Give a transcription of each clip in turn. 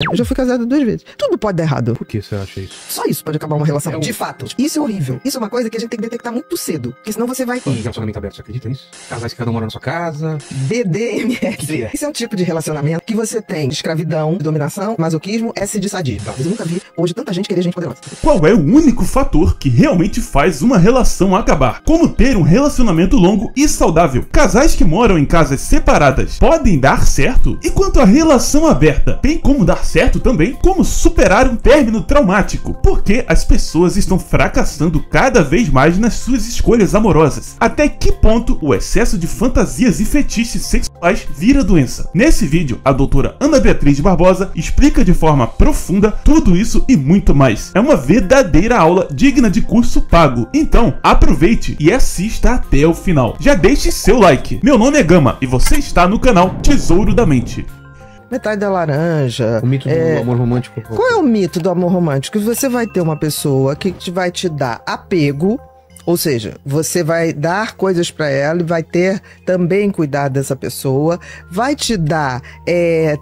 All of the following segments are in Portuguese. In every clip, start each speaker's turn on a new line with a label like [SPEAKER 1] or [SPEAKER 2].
[SPEAKER 1] Eu já fui casada 2 vezes. Tudo pode dar errado.
[SPEAKER 2] Por que você acha isso?
[SPEAKER 1] Só isso pode acabar uma relação. De fato. Isso é horrível. Isso é uma coisa que a gente tem que detectar muito cedo. Porque senão você vai...
[SPEAKER 2] E relacionamento aberto, você acredita nisso? Casais que cada um mora na sua casa.
[SPEAKER 1] BDMS. Isso é um tipo de relacionamento que você tem escravidão, dominação, masoquismo, S de sadia. Eu nunca vi hoje tanta gente querer gente poderosa.
[SPEAKER 3] Qual é o único fator que realmente faz uma relação acabar? Como ter um relacionamento longo e saudável? Casais que moram em casas separadas podem dar certo? E quanto à relação aberta, tem como dar certo também? Como superar um término traumático? Por que as pessoas estão fracassando cada vez mais nas suas escolhas amorosas? Até que ponto o excesso de fantasias e fetiches sexuais vira doença? Nesse vídeo, a doutora Ana Beatriz Barbosa explica de forma profunda tudo isso e muito mais. É uma verdadeira aula digna de curso pago. Então, aproveite e assista até o final. Já deixe seu like. Meu nome é Gama e você está no canal Tesouro da Mente.
[SPEAKER 1] Metade da laranja.
[SPEAKER 2] O mito do amor romântico.
[SPEAKER 1] Qual é o mito do amor romântico? Você vai ter uma pessoa que vai te dar apego, ou seja, você vai dar coisas pra ela e vai ter também cuidado dessa pessoa, vai te dar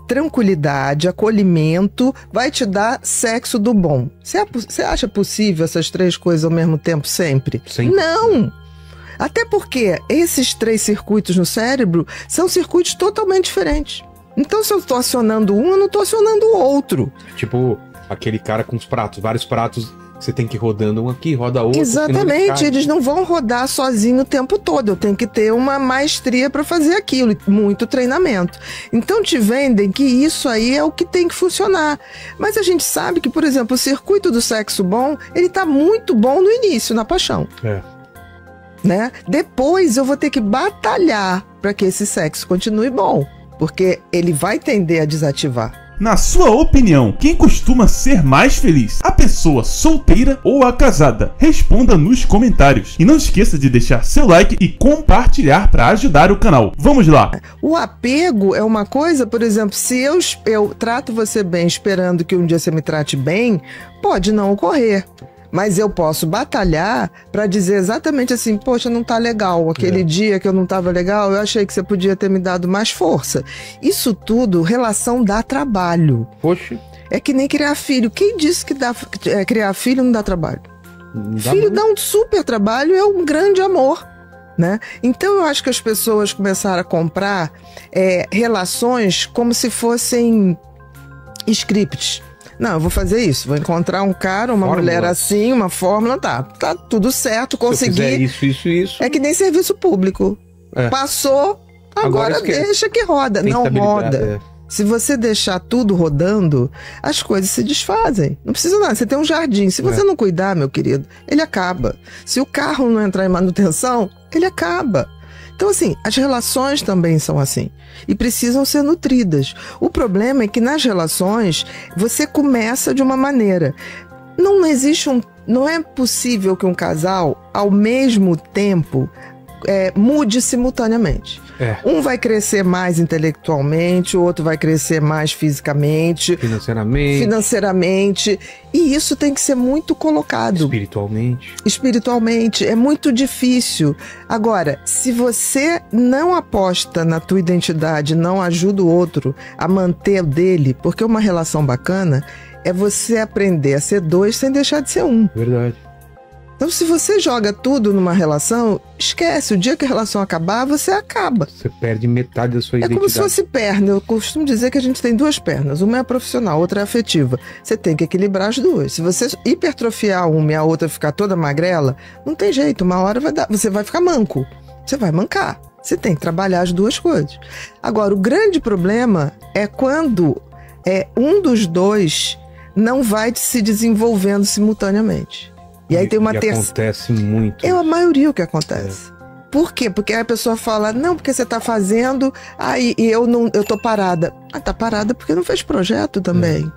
[SPEAKER 1] tranquilidade, acolhimento, vai te dar sexo do bom. Você acha possível essas 3 coisas ao mesmo tempo sempre?
[SPEAKER 2] Sempre.
[SPEAKER 1] Não! Até porque esses 3 circuitos no cérebro são circuitos totalmente diferentes. Então, se eu tô acionando um, eu não tô acionando o outro.
[SPEAKER 2] Tipo, aquele cara com os pratos, vários pratos, você tem que ir rodando um aqui, roda outro.
[SPEAKER 1] Exatamente, eles não vão rodar sozinho o tempo todo. Eu tenho que ter uma maestria para fazer aquilo, muito treinamento. Então, te vendem que isso aí é o que tem que funcionar. Mas a gente sabe que, por exemplo, o circuito do sexo bom, ele tá muito bom no início, na paixão. Né? Depois eu vou ter que batalhar para que esse sexo continue bom. Porque ele vai tender a desativar.
[SPEAKER 3] Na sua opinião, quem costuma ser mais feliz? A pessoa solteira ou a casada? Responda nos comentários. E não esqueça de deixar seu like e compartilhar para ajudar o canal. Vamos lá!
[SPEAKER 1] O apego é uma coisa, por exemplo, se eu trato você bem esperando que um dia você me trate bem, pode não ocorrer. Mas eu posso batalhar para dizer exatamente assim, poxa, não tá legal. Aquele dia que eu não tava legal, eu achei que você podia ter me dado mais força. Isso tudo, relação dá trabalho.
[SPEAKER 2] Poxa.
[SPEAKER 1] É que nem criar filho. Quem disse que criar filho não dá trabalho? Filho dá um super trabalho, é um grande amor. Né? Então eu acho que as pessoas começaram a comprar relações como se fossem scripts. Não, eu vou fazer isso, vou encontrar um cara, uma mulher assim, uma fórmula, tá tudo certo, consegui.
[SPEAKER 2] Se eu fizer isso.
[SPEAKER 1] É que nem serviço público. Passou, agora deixa que roda. Não roda. Se você deixar tudo rodando, as coisas se desfazem. Não precisa nada, você tem um jardim. Se você não cuidar, meu querido, ele acaba. Se o carro não entrar em manutenção, ele acaba. Então, assim, as relações também são assim. E precisam ser nutridas. O problema é que nas relações, você começa de uma maneira. Não é possível que um casal, ao mesmo tempo, mude simultaneamente. Um vai crescer mais intelectualmente, o outro vai crescer mais fisicamente, financeiramente, e isso tem que ser muito colocado. Espiritualmente, é muito difícil. Agora, se você não aposta na tua identidade, não ajuda o outro a manter o dele, porque uma relação bacana é você aprender a ser 2 sem deixar de ser 1.
[SPEAKER 2] Verdade.
[SPEAKER 1] Então, se você joga tudo numa relação, esquece. O dia que a relação acabar, você acaba.
[SPEAKER 2] Você perde metade da sua identidade.
[SPEAKER 1] É como se fosse perna. Eu costumo dizer que a gente tem 2 pernas. Uma é profissional, outra é afetiva. Você tem que equilibrar as 2. Se você hipertrofiar uma e a outra ficar toda magrela, não tem jeito. Uma hora você vai ficar manco. Você vai mancar. Você tem que trabalhar as 2 coisas. Agora, o grande problema é quando um dos 2 não vai se desenvolvendo simultaneamente. E aí tem uma terceira.
[SPEAKER 2] Acontece muito.
[SPEAKER 1] É a maioria o que acontece. Por quê? Porque aí a pessoa fala, não, porque você tá fazendo, e eu tô parada. Tá parada porque não fez projeto também.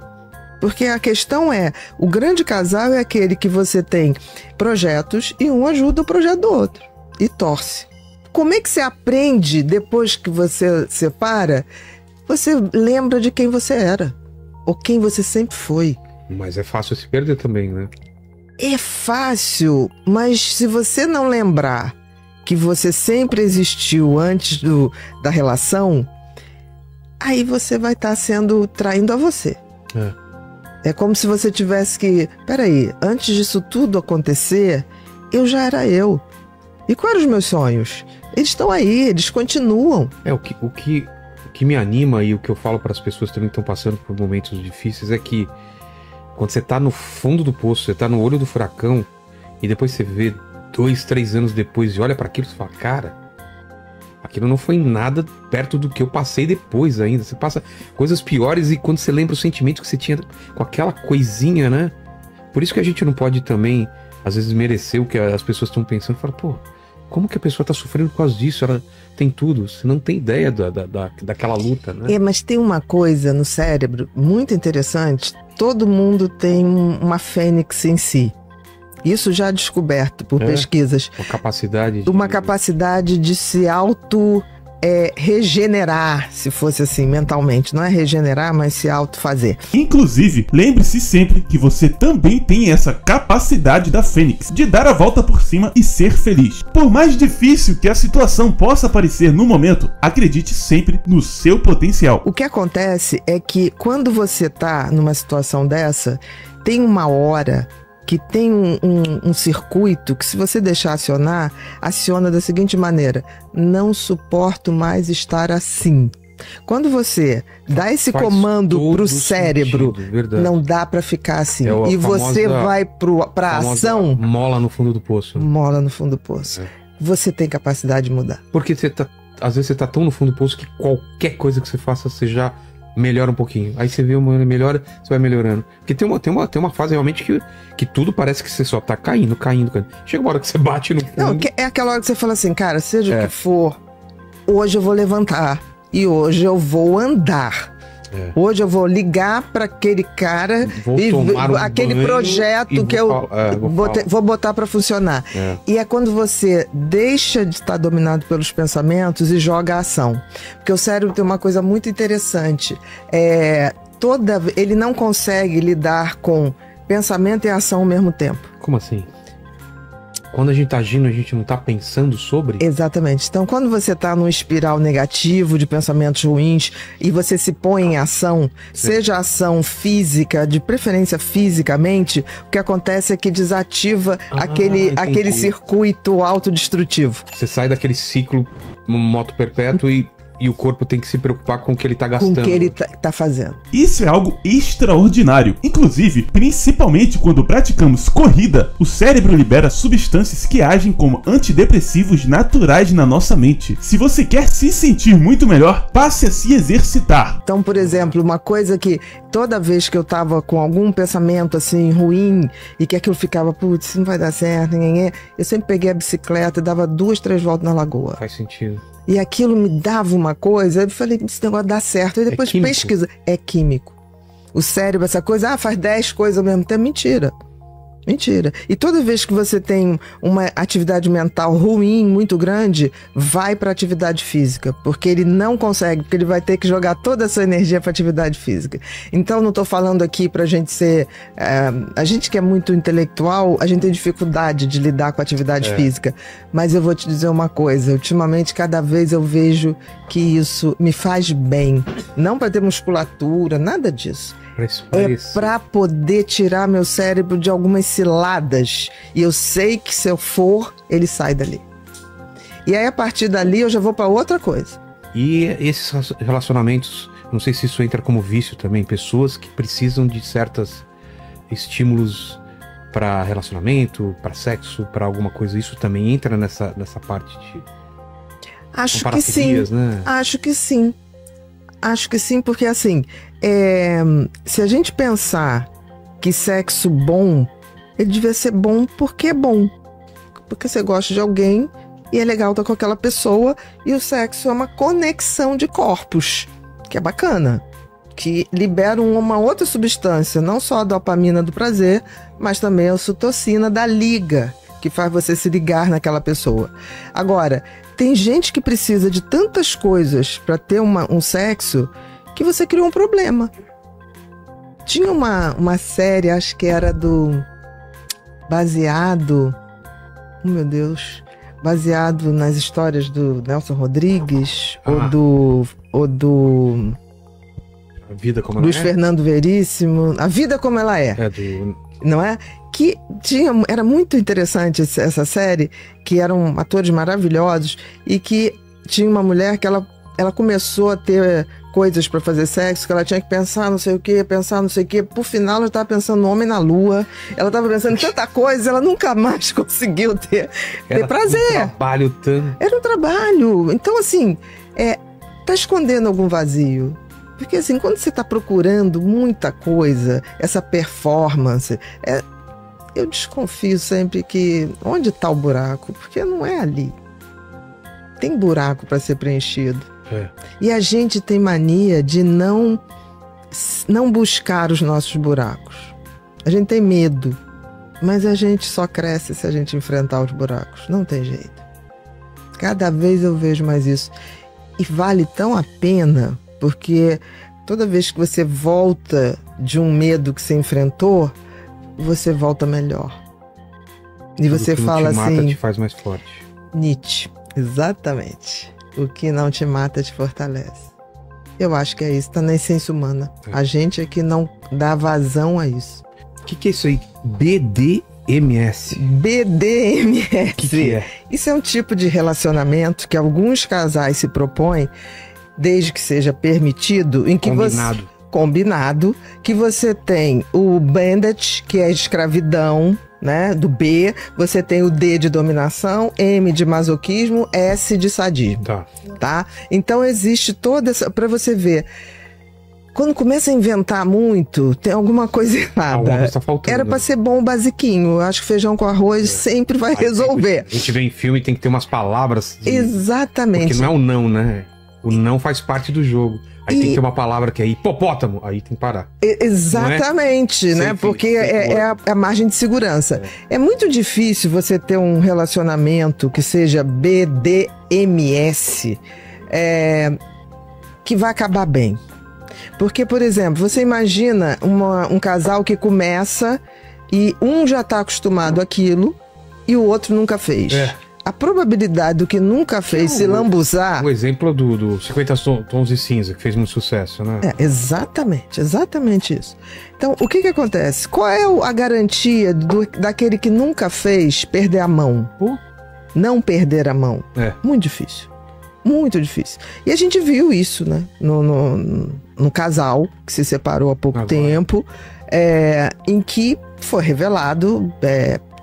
[SPEAKER 1] Porque a questão o grande casal é aquele que você tem projetos e um ajuda o projeto do outro. E torce. Como é que você aprende depois que você separa? Você lembra de quem você era. Ou quem você sempre foi.
[SPEAKER 2] Mas é fácil se perder também, né?
[SPEAKER 1] É fácil, mas se você não lembrar que você sempre existiu antes da relação, aí você vai estar traindo a você. É como se você tivesse que... Peraí, antes disso tudo acontecer, eu já era eu. E quais eram os meus sonhos? Eles estão aí, eles continuam.
[SPEAKER 2] O que me anima e o que eu falo para as pessoas também que estão passando por momentos difíceis é que quando você tá no fundo do poço, você tá no olho do furacão e depois você vê 2, 3 anos depois e olha para aquilo e fala, cara, aquilo não foi nada perto do que eu passei depois ainda. Você passa coisas piores e quando você lembra o sentimento que você tinha com aquela coisinha, né? Por isso que a gente não pode também, às vezes, merecer o que as pessoas estão pensando. Fala, pô, como que a pessoa tá sofrendo por causa disso? Ela tem tudo. Você não tem ideia daquela luta, né?
[SPEAKER 1] Mas tem uma coisa no cérebro muito interessante. Todo mundo tem uma fênix em si. Isso já descoberto por pesquisas.
[SPEAKER 2] Uma
[SPEAKER 1] capacidade de se regenerar, se fosse assim, mentalmente. Não é regenerar, mas se autofazer.
[SPEAKER 3] Inclusive, lembre-se sempre que você também tem essa capacidade da Fênix de dar a volta por cima e ser feliz. Por mais difícil que a situação possa parecer no momento, acredite sempre no seu potencial.
[SPEAKER 1] O que acontece é que quando você tá numa situação dessa, tem uma hora que tem um circuito que, se você deixar acionar, aciona da seguinte maneira: não suporto mais estar assim. Quando você dá esse comando pro cérebro, não dá para ficar assim. E você vai pra ação.
[SPEAKER 2] Mola no fundo do poço.
[SPEAKER 1] Mola no fundo do poço. Você tem capacidade de mudar.
[SPEAKER 2] Porque às vezes você tá tão no fundo do poço que qualquer coisa que você faça, você já melhora um pouquinho. Aí você vê uma melhora, você vai melhorando. Porque tem uma fase realmente que tudo parece que você só tá caindo. Chega uma hora que você bate no fundo.
[SPEAKER 1] Não, é aquela hora que você fala assim, cara, seja o que for, hoje eu vou levantar e hoje eu vou andar. Hoje eu vou ligar para aquele cara e aquele projeto que eu vou botar para funcionar. E é quando você deixa de estar dominado pelos pensamentos e joga a ação. Porque o cérebro tem uma coisa muito interessante. Ele não consegue lidar com pensamento e ação ao mesmo tempo.
[SPEAKER 2] Como assim? Quando a gente tá agindo, a gente não tá pensando sobre?
[SPEAKER 1] Exatamente. Então, quando você tá num espiral negativo de pensamentos ruins e você se põe em ação, seja ação física, de preferência fisicamente, o que acontece é que desativa aquele circuito autodestrutivo.
[SPEAKER 2] Você sai daquele ciclo moto perpétuo e o corpo tem que se preocupar com o que ele tá gastando.
[SPEAKER 1] Com o que ele tá fazendo.
[SPEAKER 3] Isso é algo extraordinário. Inclusive, principalmente quando praticamos corrida, o cérebro libera substâncias que agem como antidepressivos naturais na nossa mente. Se você quer se sentir muito melhor, passe a se exercitar.
[SPEAKER 1] Então, por exemplo, uma coisa que toda vez que eu tava com algum pensamento assim ruim e que aquilo ficava, putz, não vai dar certo, eu sempre peguei a bicicleta e dava 2, 3 voltas na lagoa.
[SPEAKER 2] Faz sentido.
[SPEAKER 1] E aquilo me dava uma coisa, eu falei, esse negócio dá certo. E depois pesquisa. É químico. O cérebro, essa coisa, faz 10 coisas ao mesmo tempo. Mentira. Mentira. E toda vez que você tem uma atividade mental ruim, muito grande, vai para atividade física. Porque ele não consegue, porque ele vai ter que jogar toda essa energia para atividade física. Então, não estou falando aqui pra gente ser... a gente que é muito intelectual, a gente tem dificuldade de lidar com a atividade física. Mas eu vou te dizer uma coisa. Ultimamente, cada vez eu vejo que isso me faz bem. Não para ter musculatura, nada disso. É pra poder tirar meu cérebro de algumas ciladas. E eu sei que se eu for, ele sai dali. E aí, a partir dali, eu já vou pra outra coisa.
[SPEAKER 2] E esses relacionamentos, não sei se isso entra como vício também, pessoas que precisam de certos estímulos para relacionamento, para sexo, para alguma coisa, isso também entra nessa parte de...
[SPEAKER 1] Acho que sim, né? Acho que sim. Acho que sim, porque assim, se a gente pensar que sexo bom, ele devia ser bom porque é bom. Porque você gosta de alguém e é legal estar com aquela pessoa, e o sexo é uma conexão de corpos, que é bacana, que libera uma outra substância, não só a dopamina do prazer, mas também a ocitocina da liga, que faz você se ligar naquela pessoa. Agora, tem gente que precisa de tantas coisas para ter um sexo que você criou um problema. Tinha uma série, acho que era baseado nas histórias do Nelson Rodrigues ou do
[SPEAKER 2] A Vida Como Ela
[SPEAKER 1] Luiz Fernando Veríssimo, A Vida Como Ela É. Não é? Que era muito interessante essa série, que eram atores maravilhosos e que tinha uma mulher que ela começou a ter coisas para fazer sexo, que ela tinha que pensar não sei o que, por final ela estava pensando no homem na lua, ela estava pensando em tanta coisa, ela nunca mais conseguiu ter prazer. Era um trabalho. Então, assim, tá escondendo algum vazio. Porque, assim, quando você está procurando muita coisa, essa performance, eu desconfio sempre que onde está o buraco? Porque não é ali. Tem buraco para ser preenchido. E a gente tem mania de não buscar os nossos buracos. A gente tem medo, mas a gente só cresce se a gente enfrentar os buracos. Não tem jeito. Cada vez eu vejo mais isso. E vale tão a pena, porque toda vez que você volta de um medo que você enfrentou, você volta melhor. E tudo você fala assim... O que
[SPEAKER 2] mata te faz mais forte.
[SPEAKER 1] Nietzsche, exatamente. O que não te mata te fortalece. Eu acho que é isso, tá na essência humana. A gente é que não dá vazão a isso.
[SPEAKER 2] O que é isso aí? BDMS.
[SPEAKER 1] BDMS.
[SPEAKER 2] O que é?
[SPEAKER 1] Isso é um tipo de relacionamento que alguns casais se propõem, desde que seja permitido, em que combinado, que você tem o bondage, que é a escravidão, né, do B, você tem o D de dominação, M de masoquismo, S de sadismo. Tá? Então existe toda essa... Pra você ver, quando começa a inventar muito, tem alguma coisa errada.
[SPEAKER 2] Tá faltando,
[SPEAKER 1] era pra ser bom o basiquinho. Eu acho que feijão com arroz sempre vai resolver.
[SPEAKER 2] A gente vê em filme e tem que ter umas palavras.
[SPEAKER 1] Exatamente.
[SPEAKER 2] Porque não é o não, né? O não faz parte do jogo. Aí tem que ter uma palavra que é hipopótamo. Aí tem que parar.
[SPEAKER 1] Exatamente, né? Porque é a margem de segurança. É muito difícil você ter um relacionamento que seja BDMS, que vai acabar bem. Porque, por exemplo, você imagina um casal que começa e um já está acostumado àquilo e o outro nunca fez. A probabilidade do que nunca fez se lambuzar...
[SPEAKER 2] O exemplo do 50 Tons de Cinza, que fez muito sucesso, né?
[SPEAKER 1] Exatamente isso. Então, o que acontece? Qual é a garantia daquele que nunca fez perder a mão? Não perder a mão. Muito difícil. Muito difícil. E a gente viu isso, né? No casal que se separou há pouco tempo, em que foi revelado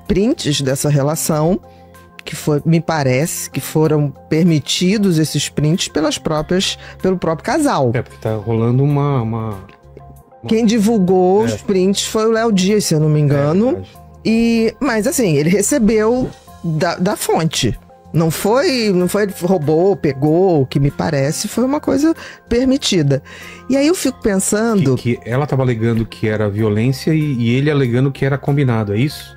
[SPEAKER 1] prints dessa relação, me parece que foram permitidos esses prints pelo próprio casal.
[SPEAKER 2] Porque tá rolando uma...
[SPEAKER 1] Quem divulgou os prints foi o Léo Dias, se eu não me engano. Mas assim, ele recebeu da fonte. Não foi roubou, pegou, o que me parece, foi uma coisa permitida. E aí eu fico pensando...
[SPEAKER 2] Que ela estava alegando que era violência e ele alegando que era combinado, é isso?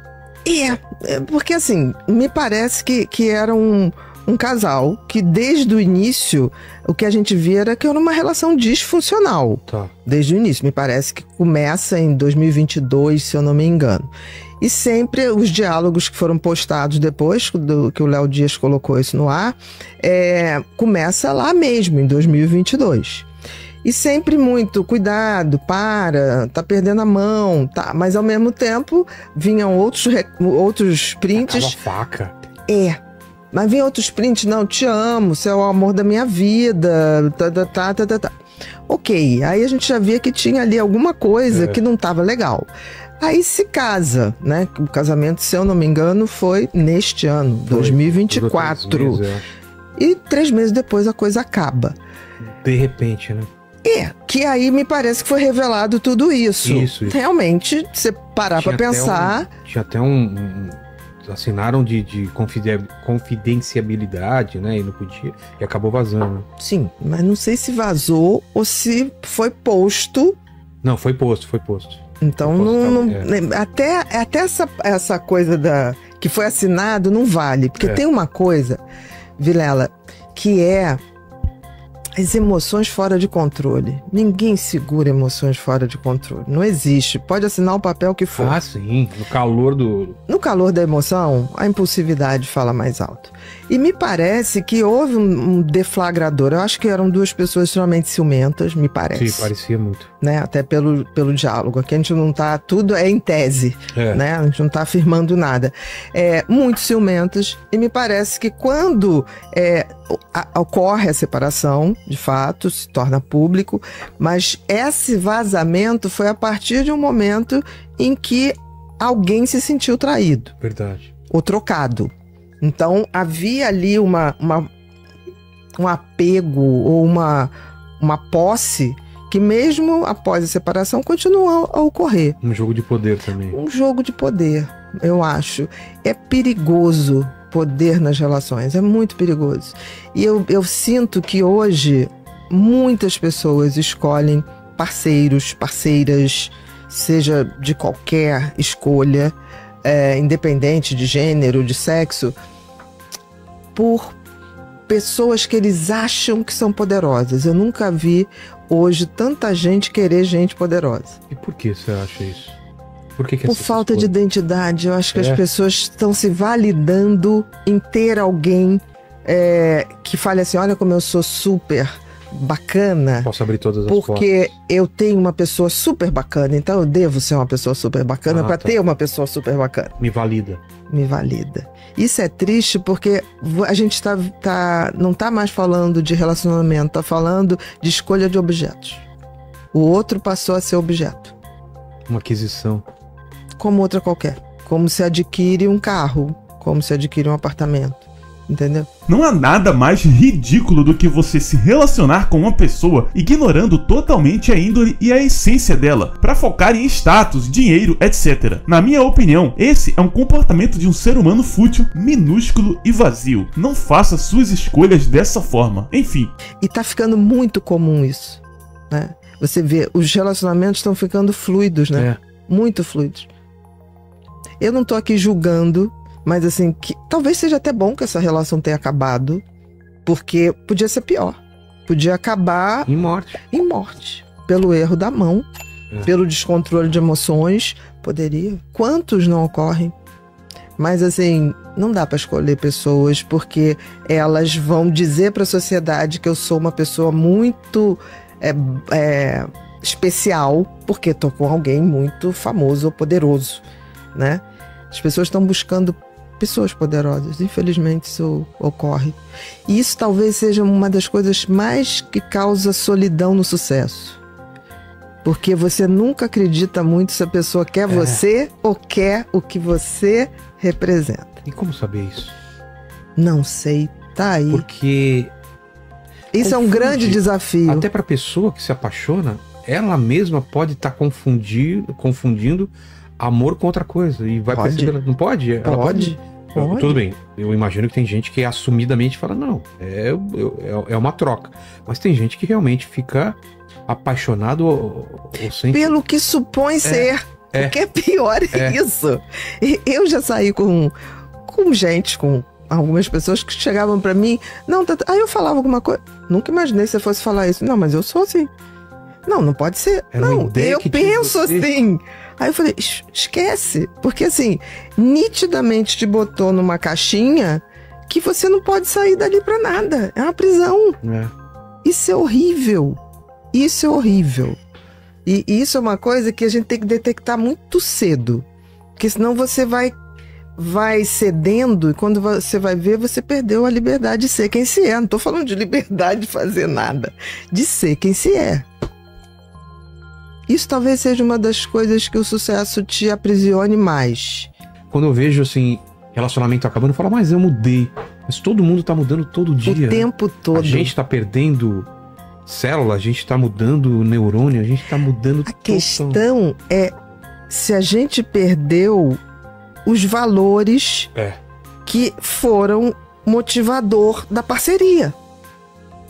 [SPEAKER 1] Porque assim, me parece que era um casal que desde o início, o que a gente via era que era uma relação disfuncional. Desde o início, me parece que começa em 2022, se eu não me engano. E sempre os diálogos que foram postados depois que o Léo Dias colocou isso no ar, começa lá mesmo, em 2022. E sempre muito, cuidado, tá perdendo a mão, tá? Mas ao mesmo tempo, vinham outros prints.
[SPEAKER 2] Aquela faca.
[SPEAKER 1] Mas vinham outros prints, não, te amo, você é o amor da minha vida, tá. Ok, aí a gente já via que tinha ali alguma coisa que não tava legal. Aí se casa, né? O casamento, se eu não me engano, foi neste ano, 2024. E 3 meses depois a coisa acaba.
[SPEAKER 2] De repente, né?
[SPEAKER 1] Que aí me parece que foi revelado tudo isso.
[SPEAKER 2] Isso.
[SPEAKER 1] Realmente, você parar pra pensar...
[SPEAKER 2] Tinha até assinaram de confidenciabilidade, né? E não podia. E acabou vazando.
[SPEAKER 1] Sim, mas não sei se vazou ou se foi posto.
[SPEAKER 2] Não, foi posto.
[SPEAKER 1] Então, até essa coisa que foi assinado não vale. Porque tem uma coisa, Vilela, que As emoções fora de controle. Ninguém segura emoções fora de controle. Não existe. Pode assinar o papel que for.
[SPEAKER 2] Ah, sim.
[SPEAKER 1] No calor da emoção, a impulsividade fala mais alto. E me parece que houve um deflagrador. Eu acho que eram duas pessoas extremamente ciumentas, me parece.
[SPEAKER 2] Sim, parecia muito.
[SPEAKER 1] Né? Até pelo diálogo. Aqui a gente não tá... Tudo é em tese. Né? A gente não tá afirmando nada. Muito ciumentas. E me parece que quando ocorre a separação, de fato, se torna público, mas esse vazamento foi a partir de um momento em que alguém se sentiu traído.
[SPEAKER 2] Verdade.
[SPEAKER 1] Ou trocado. Então, havia ali um apego ou uma posse que mesmo após a separação continua a ocorrer.
[SPEAKER 2] Um jogo de poder também.
[SPEAKER 1] Um jogo de poder, eu acho. É perigoso poder nas relações, é muito perigoso. E eu sinto que hoje muitas pessoas escolhem parceiros, parceiras, seja de qualquer escolha, independente de gênero, de sexo, por pessoas que eles acham que são poderosas. Eu nunca vi hoje tanta gente querer gente poderosa.
[SPEAKER 2] E por que você acha isso? Por
[SPEAKER 1] falta de identidade. Eu acho que as pessoas estão se validando em ter alguém que fale assim, olha como eu sou super bacana.
[SPEAKER 2] Posso abrir todas as portas.
[SPEAKER 1] Porque eu tenho uma pessoa super bacana, então eu devo ser uma pessoa super bacana para ter uma pessoa super bacana.
[SPEAKER 2] Me valida.
[SPEAKER 1] Me valida. Isso é triste porque a gente não tá mais falando de relacionamento, tá falando de escolha de objetos. O outro passou a ser objeto.
[SPEAKER 2] Uma aquisição.
[SPEAKER 1] Como outra qualquer. Como se adquire um carro, como se adquire um apartamento. Entendeu?
[SPEAKER 3] Não há nada mais ridículo do que você se relacionar com uma pessoa ignorando totalmente a índole e a essência dela, para focar em status, dinheiro, etc. Na minha opinião, esse é um comportamento de um ser humano fútil, minúsculo e vazio. Não faça suas escolhas dessa forma. Enfim.
[SPEAKER 1] E tá ficando muito comum isso, né? Você vê, os relacionamentos estão ficando fluidos, né? Muito fluidos. Eu não tô aqui julgando, mas assim, que talvez seja até bom que essa relação tenha acabado, porque podia ser pior. Podia acabar
[SPEAKER 2] em morte.
[SPEAKER 1] Em morte. Pelo erro da mão, pelo descontrole de emoções. Poderia. Quantos não ocorrem? Mas assim, não dá para escolher pessoas, porque elas vão dizer para a sociedade que eu sou uma pessoa muito especial, porque tô com alguém muito famoso ou poderoso, né? As pessoas estão buscando pessoas poderosas. Infelizmente isso ocorre. E isso talvez seja uma das coisas mais que causa solidão no sucesso. Porque você nunca acredita muito se a pessoa quer você ou quer o que você representa.
[SPEAKER 2] E como saber isso?
[SPEAKER 1] Não sei, tá aí.
[SPEAKER 2] Porque
[SPEAKER 1] isso é um grande desafio.
[SPEAKER 2] Até para a pessoa que se apaixona, ela mesma pode estar confundindo amor com outra coisa. E vai perceber. Não pode? Ela pode. Tudo bem, eu imagino que tem gente que assumidamente fala, não, é uma troca. Mas tem gente que realmente fica apaixonado ou sente...
[SPEAKER 1] Pelo que supõe ser. O que é pior é isso. Eu já saí com gente, com algumas pessoas que chegavam pra mim, aí eu falava alguma coisa, nunca imaginei que você fosse falar isso. Não, mas eu sou assim. Não pode ser. Não, eu penso assim. Aí eu falei, esquece. Porque assim, nitidamente te botou numa caixinha que você não pode sair dali pra nada. É uma prisão. Isso é horrível. Isso é horrível. E isso é uma coisa que a gente tem que detectar muito cedo. Porque senão você vai cedendo e quando você vai ver, você perdeu a liberdade de ser quem se é. Não tô falando de liberdade de fazer nada. De ser quem se é. Isso talvez seja uma das coisas que o sucesso te aprisione mais.
[SPEAKER 2] Quando eu vejo, assim, relacionamento acabando, eu falo, mas eu mudei. Mas todo mundo tá mudando todo dia.
[SPEAKER 1] O tempo todo.
[SPEAKER 2] A gente tá perdendo célula, a gente tá mudando neurônio, a gente tá mudando tudo.
[SPEAKER 1] A questão é se a gente perdeu os valores que foram motivador da parceria.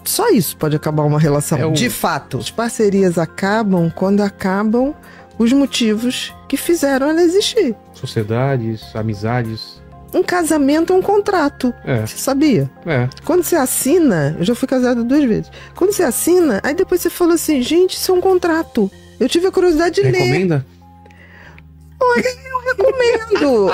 [SPEAKER 1] Só isso pode acabar uma relação. De fato, as parcerias acabam quando acabam os motivos que fizeram ela existir.
[SPEAKER 2] Sociedades, amizades.
[SPEAKER 1] Um casamento é um contrato. Você sabia? Quando você assina, eu já fui casada 2 vezes. Quando você assina, aí depois você fala assim, gente, isso é um contrato. Eu tive a curiosidade de ler.
[SPEAKER 2] Recomenda?
[SPEAKER 1] Olha, eu recomendo.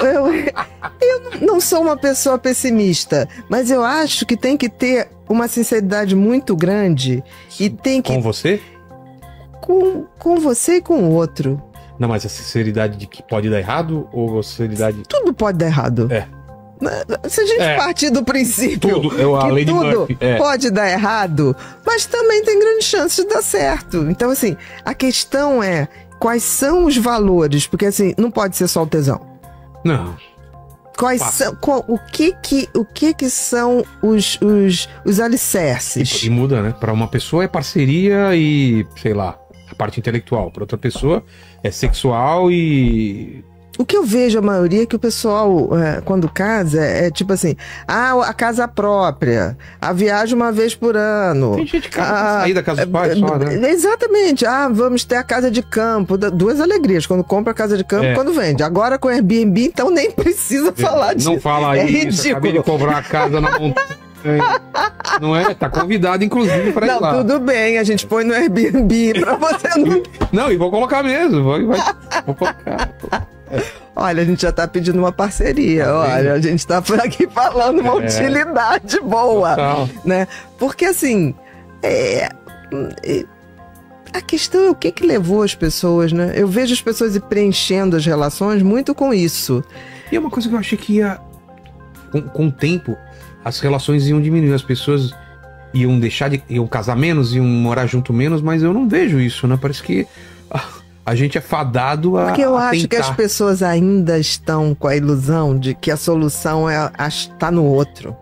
[SPEAKER 1] Eu não sou uma pessoa pessimista, mas eu acho que tem que ter uma sinceridade muito grande. E tem que...
[SPEAKER 2] Com você?
[SPEAKER 1] Com você e com o outro.
[SPEAKER 2] Não, mas a sinceridade de que pode dar errado ou a sinceridade...
[SPEAKER 1] Tudo pode dar errado. Se a gente partir do princípio que tudo pode dar errado, mas também tem grandes chances de dar certo. Então, assim, a questão é quais são os valores, porque assim, não pode ser só o tesão.
[SPEAKER 2] Não.
[SPEAKER 1] Quais são, o que são os alicerces?
[SPEAKER 2] E muda, né? Para uma pessoa é parceria e, sei lá, a parte intelectual. Para outra pessoa é sexual e...
[SPEAKER 1] O que eu vejo a maioria é que o pessoal, quando casa, é tipo assim, a casa própria, a viagem uma vez por ano.
[SPEAKER 2] Tem gente que sair da casa dos pais só, né?
[SPEAKER 1] Exatamente. Vamos ter a casa de campo. 2 alegrias, quando compra a casa de campo e quando vende. Agora com Airbnb, então nem precisa falar disso.
[SPEAKER 2] Não fala isso, ridículo. Acabei de comprar a casa na montanha. Não é? Tá convidado, inclusive, pra ir lá.
[SPEAKER 1] Não, tudo bem, a gente põe no Airbnb pra você não...
[SPEAKER 2] Não, e vou colocar mesmo. Vou colocar.
[SPEAKER 1] Olha, a gente já tá pedindo uma parceria. Olha, a gente tá por aqui falando uma utilidade boa. Total. Né? Porque assim, a questão é o que levou as pessoas, né? Eu vejo as pessoas preenchendo as relações muito com isso.
[SPEAKER 2] E é uma coisa que eu achei que ia, com o tempo, as relações iam diminuir, as pessoas iam casar menos, iam morar junto menos, mas eu não vejo isso, né? Parece que a gente é fadado a...
[SPEAKER 1] Porque eu acho que as pessoas ainda estão com a ilusão de que a solução está no outro.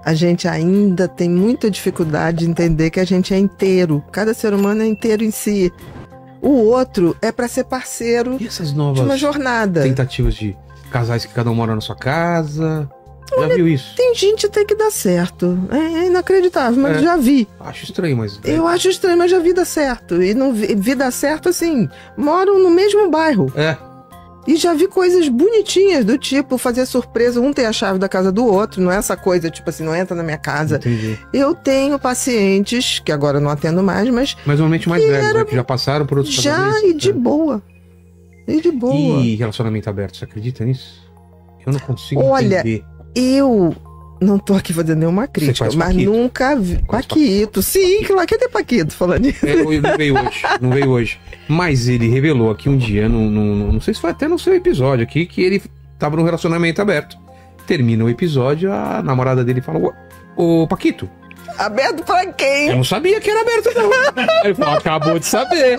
[SPEAKER 1] A gente ainda tem muita dificuldade de entender que a gente é inteiro. Cada ser humano é inteiro em si. O outro é para ser parceiro
[SPEAKER 2] e essas novas
[SPEAKER 1] de uma jornada.
[SPEAKER 2] Tentativas de casais que cada um mora na sua casa... Já viu isso?
[SPEAKER 1] Tem gente até que dá certo. É inacreditável, mas já vi.
[SPEAKER 2] Acho estranho, mas...
[SPEAKER 1] Eu acho estranho, mas já vi dar certo. E não vi dar certo, assim, moram no mesmo bairro. E já vi coisas bonitinhas, do tipo, fazer surpresa, um ter a chave da casa do outro. Não é essa coisa, tipo assim, não entra na minha casa.
[SPEAKER 2] Entendi.
[SPEAKER 1] Eu tenho pacientes, que agora eu não atendo mais, mas...
[SPEAKER 2] Mas normalmente mais velhos, né? Que já passaram por outros
[SPEAKER 1] casamentos. Já, e de boa. E de boa.
[SPEAKER 2] E relacionamento aberto, você acredita nisso? Eu não consigo entender.
[SPEAKER 1] Eu não tô aqui fazendo nenhuma crítica, mas Paquito? Nunca vi. Paquito, sim, claro que tem Paquito falando isso.
[SPEAKER 2] Não veio hoje. Mas ele revelou aqui um dia, não sei se foi até no seu episódio aqui, que ele tava num relacionamento aberto. Termina o episódio, a namorada dele fala: Ô Paquito.
[SPEAKER 1] Aberto pra quem?
[SPEAKER 2] Eu não sabia que era aberto, não. Ele falou: acabou de saber.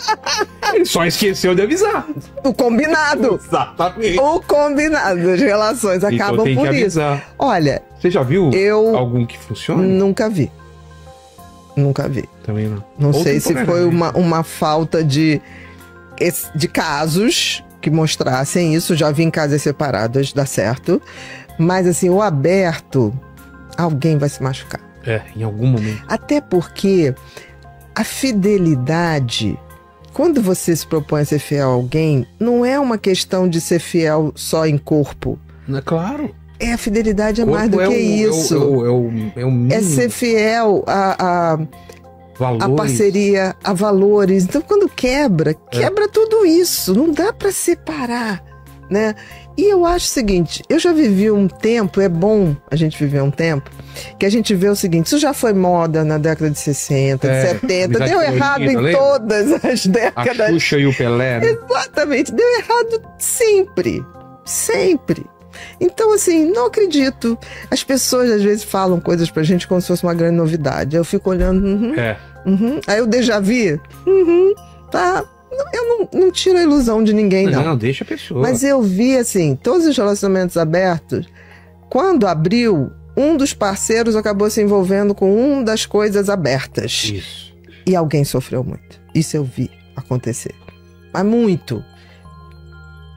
[SPEAKER 2] Ele só esqueceu de avisar.
[SPEAKER 1] O combinado.
[SPEAKER 2] Exatamente.
[SPEAKER 1] O combinado. As relações acabam
[SPEAKER 2] então,
[SPEAKER 1] por isso. Olha.
[SPEAKER 2] Você já viu algum que funcione?
[SPEAKER 1] Nunca vi. Nunca vi.
[SPEAKER 2] Também não.
[SPEAKER 1] Não sei se foi uma falta de casos que mostrassem isso. Já vi em casas separadas, dá certo. Mas assim, o aberto, alguém vai se machucar.
[SPEAKER 2] Em algum momento.
[SPEAKER 1] Até porque a fidelidade, quando você se propõe a ser fiel a alguém, não é uma questão de ser fiel só em corpo.
[SPEAKER 2] É claro.
[SPEAKER 1] A fidelidade é mais do que isso. É ser fiel a parceria, a valores. Então, quando quebra tudo isso. Não dá para separar, né? E eu acho o seguinte, eu já vivi um tempo, é bom a gente viver um tempo, que a gente vê o seguinte, isso já foi moda na década de 60, de 70, deu errado em todas as décadas.
[SPEAKER 2] A Xuxa e o Pelé, né?
[SPEAKER 1] Exatamente, deu errado sempre, sempre. Então, assim, não acredito. As pessoas às vezes falam coisas pra gente como se fosse uma grande novidade. Eu fico olhando, Aí eu déjà vu, tá... Eu não tiro a ilusão de ninguém, não.
[SPEAKER 2] Não, deixa a pessoa.
[SPEAKER 1] Mas eu vi, assim, todos os relacionamentos abertos, quando abriu, um dos parceiros acabou se envolvendo com uma das coisas abertas.
[SPEAKER 2] Isso.
[SPEAKER 1] E alguém sofreu muito. Isso eu vi acontecer. Mas muito.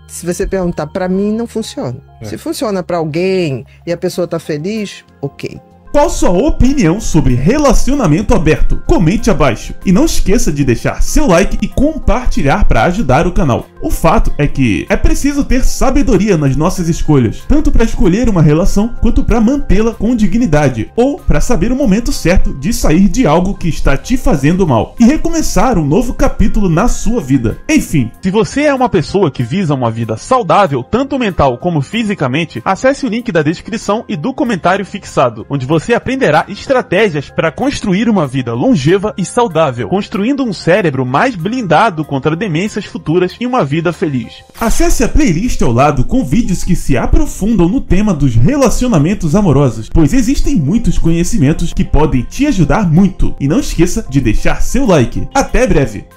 [SPEAKER 1] Se você perguntar, pra mim não funciona. Se funciona pra alguém e a pessoa tá feliz, ok.
[SPEAKER 3] Qual sua opinião sobre relacionamento aberto? Comente abaixo. E não esqueça de deixar seu like e compartilhar para ajudar o canal. O fato é que é preciso ter sabedoria nas nossas escolhas, tanto para escolher uma relação quanto para mantê-la com dignidade, ou para saber o momento certo de sair de algo que está te fazendo mal e recomeçar um novo capítulo na sua vida. Enfim, se você é uma pessoa que visa uma vida saudável, tanto mental como fisicamente, acesse o link da descrição e do comentário fixado, onde você aprenderá estratégias para construir uma vida longeva e saudável, construindo um cérebro mais blindado contra demências futuras e uma vida feliz. Acesse a playlist ao lado com vídeos que se aprofundam no tema dos relacionamentos amorosos, pois existem muitos conhecimentos que podem te ajudar muito. E não esqueça de deixar seu like. Até breve!